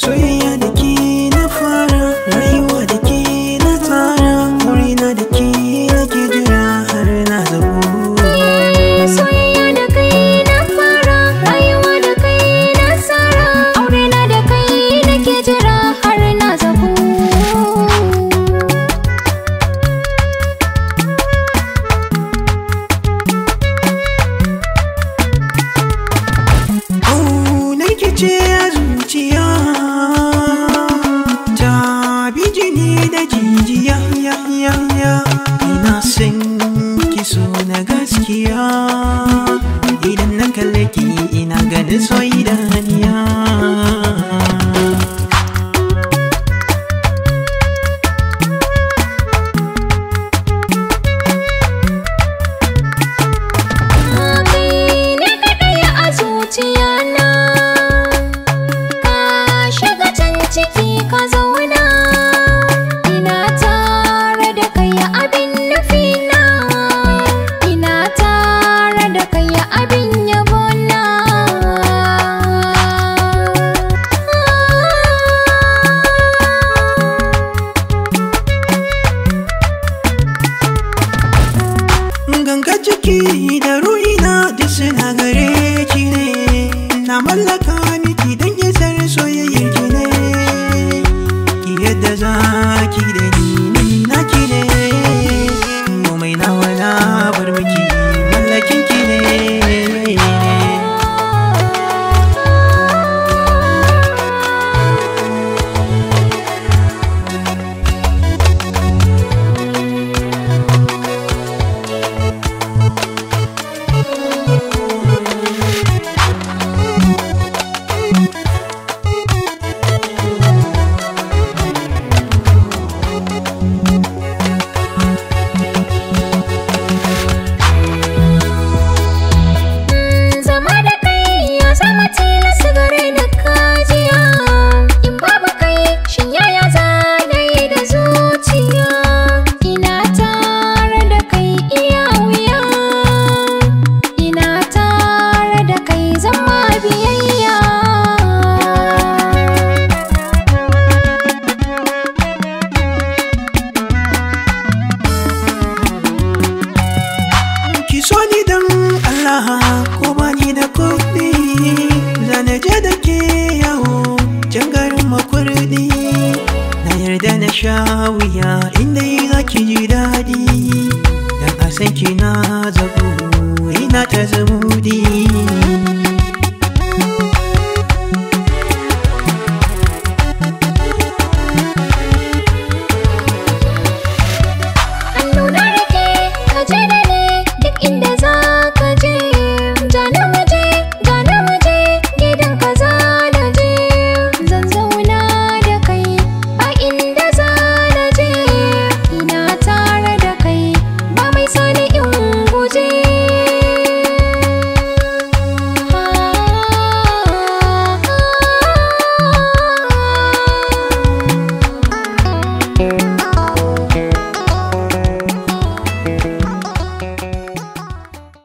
Soyayya da ke na fara, rayuwa da ke na tsara, wurina da ke nake jira har na zabo. Soyayya da kai na fara, rayuwa da kai na tsara, aurena da kai nake jira har na zabo. Ce a zuciya ta bi jini da jijiya, ina son ki so na gaskiya, idan na kalle ki ina ganin so idaniya. Ciki ka zauna, ina tare da kai abin nufina, ina tare da kai abin yabona. Ganga ciki da ruhina duk suna gare ki ne, na mallaka miki don isar soyayyar ki ne. Yadda za ki da ni naki ne, komai nawa na bar miki mallakin ki ne. So ni dan Allah ko bani da kuɗi, zana je da ke yawo can garin makurdi, na yarda na sha wuya inda yi za ki ji daɗi, dan a san ki na zabu ina ta zamudi.